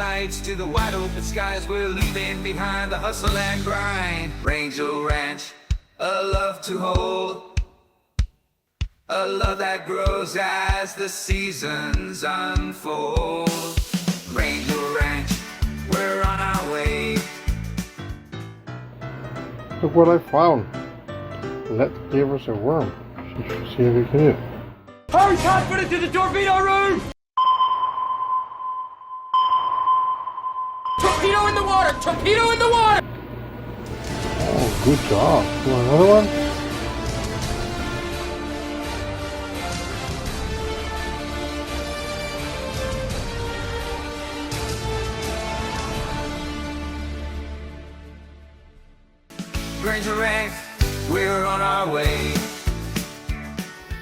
lights to the wide open skies. We're leaving behind the hustle and grind. Rangel Ranch, a love to hold, a love that grows as the seasons unfold. Rangel Ranch, we're on our way. Look what I found. Let's give us a worm. See if we can eat it. Hurry, confident to the torpedo room! Torpedo in the water! Torpedo in the water! Oh, good job. You want another one? Rangel Ranch, we're on our way.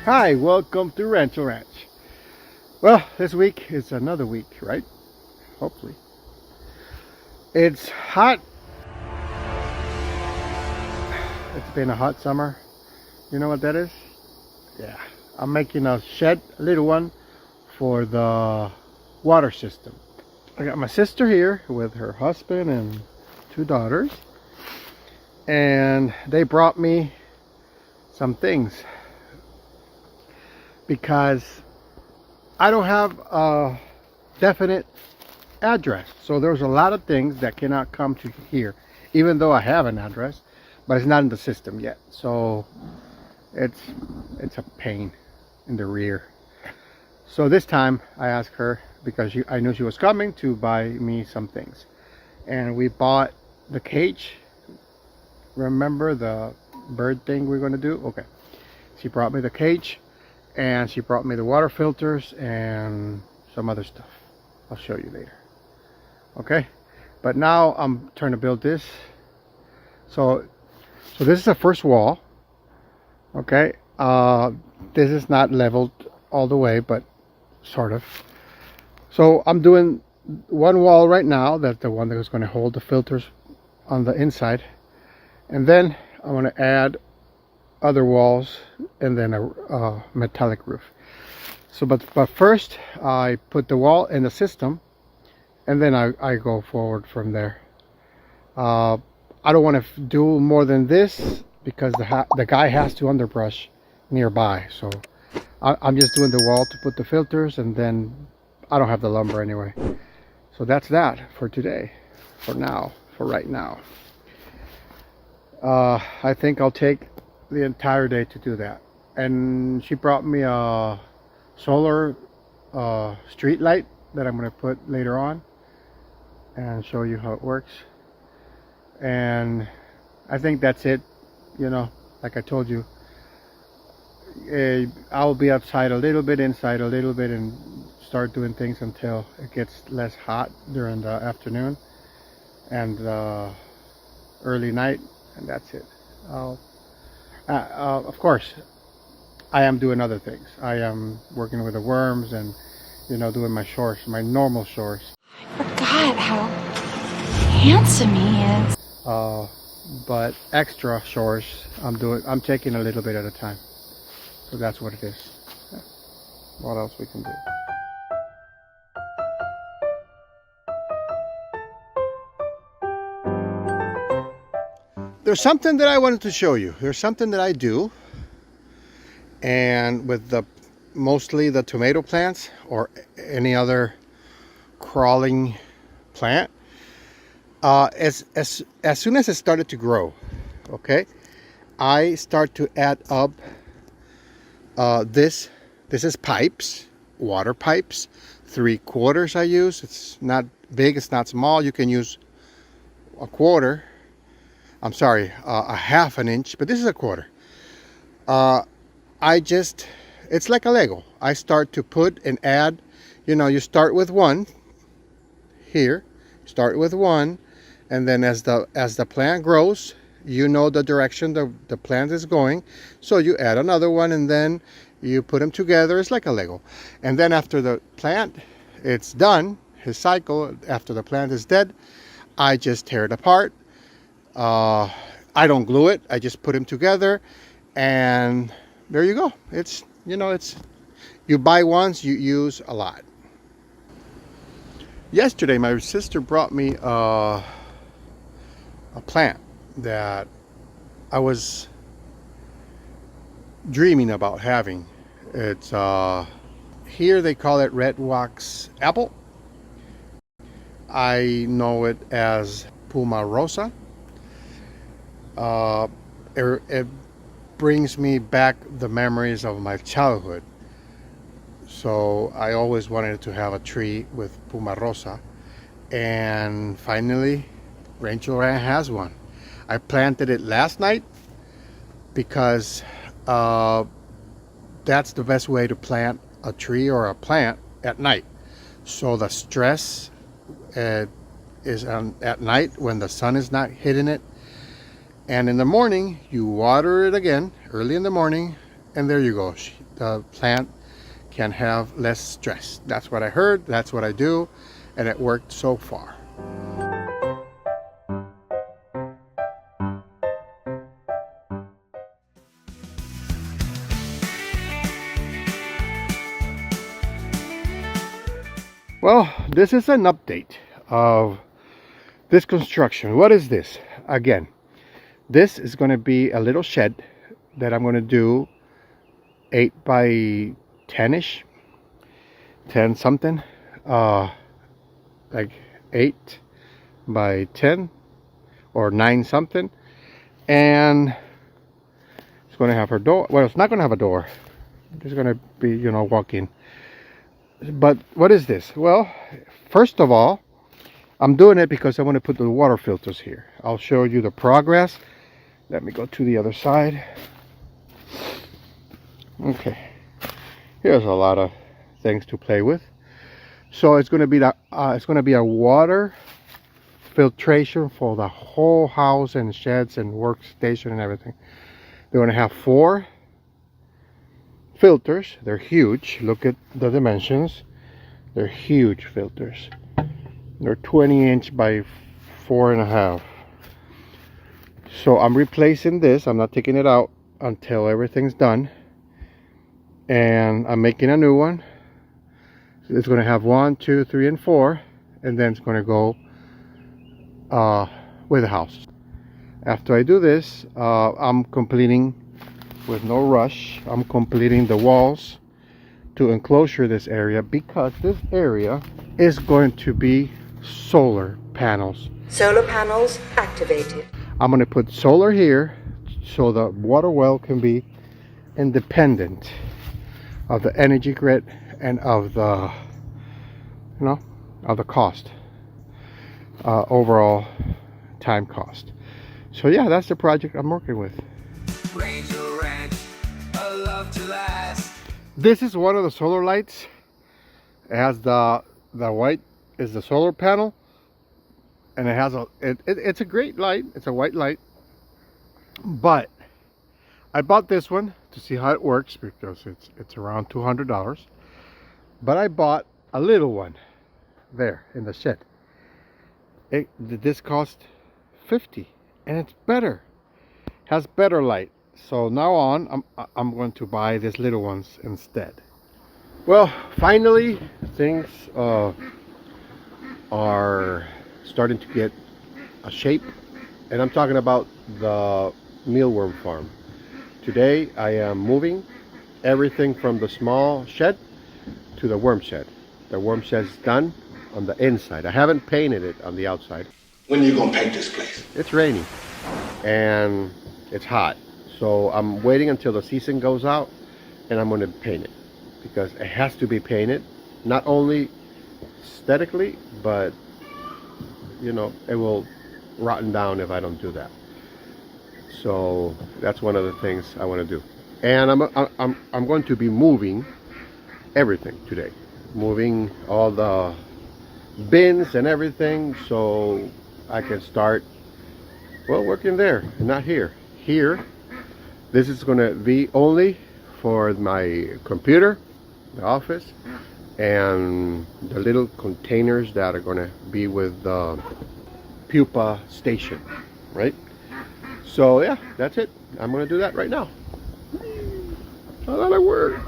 Hi, welcome to Rangel Ranch. Well, this week is another week, right? Hopefully. It's hot. It's been a hot summer. You know what that is? Yeah. I'm making a shed, a little one, for the water system. I got my sister here with her husband and 2 daughters. And they brought me some things because I don't have a definite address. So there's a lot of things that cannot come to here, even though I have an address, but it's not in the system yet. So it's a pain in the rear. So this time I asked her, because I knew she was coming, to buy me some things. And we bought the cage. Remember the bird thing we're going to do? Okay. She brought me the cage, and she brought me the water filters and some other stuff. I'll show you later. Okay, but now I'm trying to build this. So this is the first wall. Okay, this is not leveled all the way, but sort of. So I'm doing one wall right now. That's the one that is going to hold the filters on the inside. And then I want to add other walls and then a metallic roof. So, but first I put the wall in the system, and then I go forward from there. I don't want to do more than this because the guy has to underbrush nearby. So I'm just doing the wall to put the filters, and then I don't have the lumber anyway. So that's that for today, for now, for right now. I think I'll take the entire day to do that. And she brought me a solar street light that I'm going to put later on and show you how it works. And I think that's it. You know, like I told you, I'll be outside a little bit, inside a little bit, and start doing things until it gets less hot during the afternoon and early night. And that's it. Of course, I am doing other things. I am working with the worms and, you know, doing my chores, my normal chores. I forgot how handsome he is. But extra chores, I'm taking a little bit at a time. So that's what it is. Yeah. What else we can do? There's something that I wanted to show you. There's something that I do, and with mostly the tomato plants or any other crawling plant, as soon as it started to grow, okay, I start to add up this is pipes, water pipes, 3/4 I use. It's not big, it's not small. You can use a quarter. I'm sorry, a 1/2 inch, but this is a 1/4. It's like a Lego. I start to put and add, you know, you start with one here, start with one, and then as the plant grows, you know the direction the plant is going, so you add another one, and then you put them together. It's like a Lego. And then after the plant, it's done, his cycle, after the plant is dead, I just tear it apart. I don't glue it. I just put them together, and there you go. It's, you know, it's, you buy once, you use a lot. Yesterday, my sister brought me a plant that I was dreaming about having. It's here they call it red wax apple. I know it as pumarosa. It brings me back the memories of my childhood. So I always wanted to have a tree with pumarosa, and finally Rangel has one. I planted it last night because that's the best way to plant a tree or a plant at night. So the stress is at night when the sun is not hitting it, and in the morning you water it again early in the morning, and there you go. The plant can have less stress. That's what I heard, that's what I do, and it worked so far. Well, this is an update of this construction. What is this? Again, this is going to be a little shed that I'm going to do 8 by 10-ish, 10 something, like 8 by 10 or 9 something, and it's going to have her door. Well, it's not going to have a door. It's going to be, you know, walk-in. But what is this? Well, first of all, I'm doing it because I want to put the water filters here. I'll show you the progress. Let me go to the other side. Okay, here's a lot of things to play with. So it's going to be a water filtration for the whole house and sheds and workstation and everything. They're going to have 4 filters. They're huge. Look at the dimensions. They're huge filters. They're 20-inch by 4.5. So I'm replacing this. I'm not taking it out until everything's done, and I'm making a new one. So it's going to have 1, 2, 3, and 4, and then it's going to go with the house. After I do this, I'm completing, with no rush, I'm completing the walls to enclosure this area, because this area is going to be solar panels. Solar panels activated. I'm going to put solar here so the water well can be independent of the energy grid and of the, you know, of the cost, overall time cost. So yeah, that's the project I'm working with. Rangel Ranch, a love to last. This is one of the solar lights. It has the white is the solar panel, and it has it's a great light. It's a white light, but I bought this one to see how it works because it's around $200. But I bought a little one there in the shed. This cost $50, and it's better, has better light. So now on, I'm going to buy these little ones instead. Well, finally things are starting to get a shape, and I'm talking about the mealworm farm. Today I am moving everything from the small shed to the worm shed. The worm shed is done on the inside. I haven't painted it on the outside. When are you gonna paint this place? It's raining and it's hot, so I'm waiting until the season goes out, and I'm going to paint it, because it has to be painted, not only aesthetically, but you know, it will rotten down if I don't do that. So that's one of the things I want to do. And I'm going to be moving everything today, moving all the bins and everything, so I can start, well, working there and not here. Here, this is going to be only for my computer, the office, and the little containers that are going to be with the pupa station, right? So yeah, that's it. I'm going to do that right now. How did it work?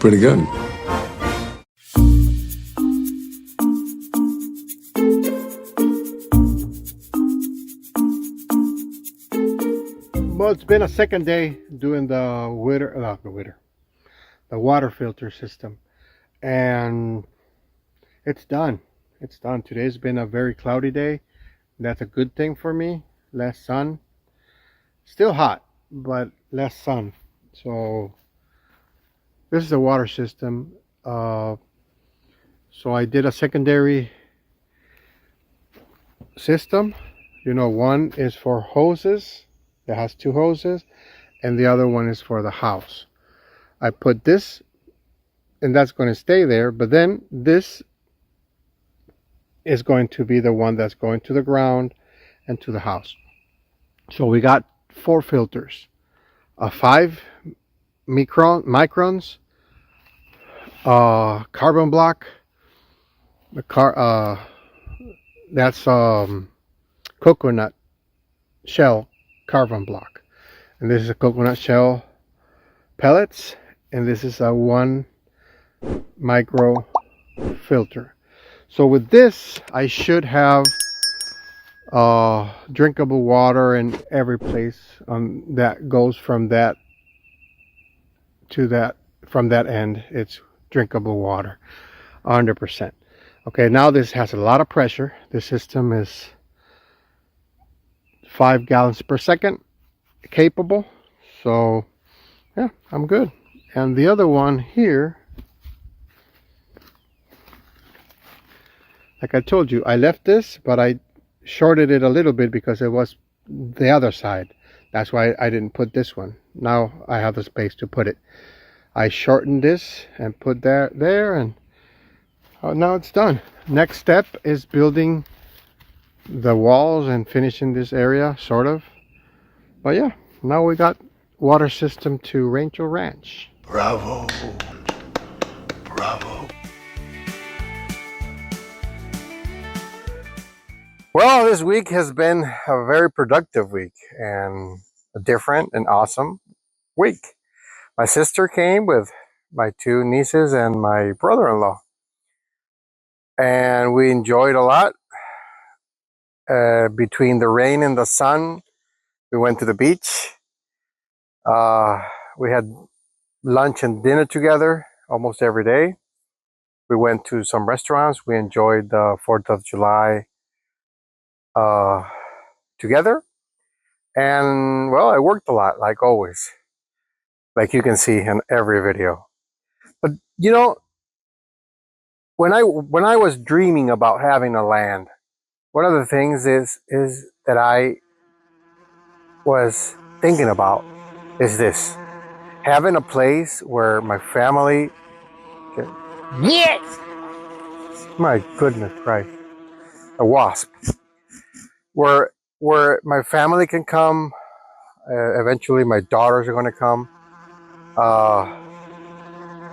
pretty good. Well, it's been a second day doing the water filter system, and it's done. It's done. Today's been a very cloudy day. That's a good thing for me. Less sun. Still hot, but less sun. So this is the water system. So I did a secondary system. You know, one is for hoses. It has two hoses, and the other one is for the house. I put this, and that's going to stay there, but then this is going to be the one that's going to the ground and to the house. So we got 4 filters, 5 microns, carbon block, that's coconut shell carbon block, and this is a coconut shell pellets, and this is a 1 micro filter. So with this, I should have drinkable water in every place that goes from that to that. From that end, it's drinkable water, 100%. Okay, now this has a lot of pressure. This system is 5 gallons per second capable. So yeah, I'm good. And the other one here, like I told you, I left this, but I shorted it a little bit because it was the other side. That's why I didn't put this one. Now I have the space to put it. I shortened this and put that there, and now it's done. Next step is building the walls and finishing this area, sort of. But yeah, now we got water system to Rangel Ranch. Bravo. Bravo. Well, this week has been a very productive week and a different and awesome week. My sister came with my 2 nieces and my brother-in-law, and we enjoyed a lot. Between the rain and the sun, we went to the beach. We had lunch and dinner together almost every day. We went to some restaurants. We enjoyed the 4th of July together. And well, I worked a lot, like always, like you can see in every video. But you know, when I was dreaming about having a land, one of the things is that I was thinking about is this: having a place where my family can, yes, my goodness Christ, a wasp, where my family can come. Eventually my daughters are going to come.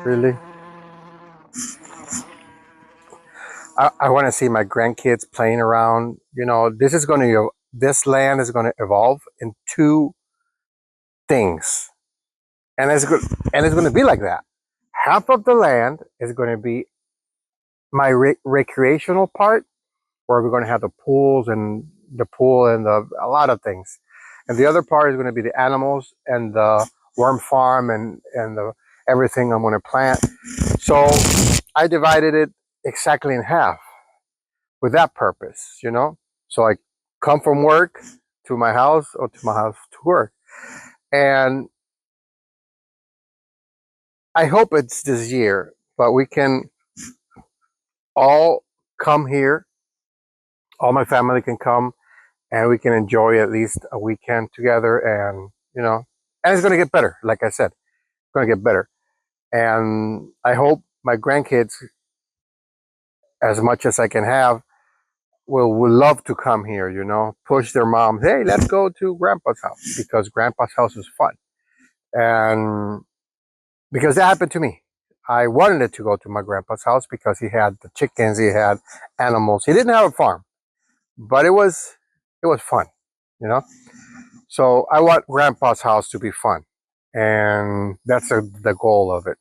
Really, I want to see my grandkids playing around. You know, this land is going to evolve in 2 things, and it's going to be like that. Half of the land is going to be my recreational part, where we're going to have the pool and a lot of things, and the other part is going to be the animals and the worm farm and the everything I'm going to plant. So I divided it exactly in half with that purpose, you know. So I come from work to my house, or to my house to work, and I hope it's this year, but we can all come here. All my family can come, and we can enjoy at least a weekend together, and you know, and it's going to get better. Like I said, it's going to get better, and I hope my grandkids, as much as I can have, will love to come here. You know, push their moms, hey, let's go to Grandpa's house, because Grandpa's house is fun, and because that happened to me. I wanted to go to my grandpa's house because he had the chickens, he had animals. He didn't have a farm, but it was fun, you know. So I want grandpa's house to be fun, and that's the goal of it.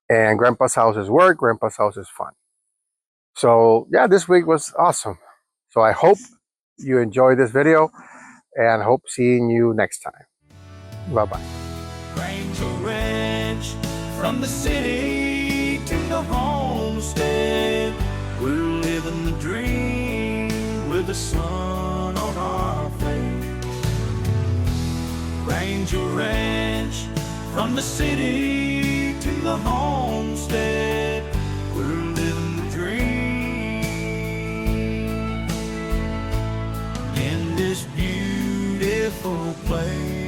And Grandpa's house is work, Grandpa's house is fun. So yeah, this week was awesome. So I hope you enjoyed this video and hope seeing you next time. Bye-bye. Rangel Ranch, from the city to the homestead, we're living the dream with the sun on our face. Rangel Ranch, from the city to the homestead, we're living the dream in this beautiful place.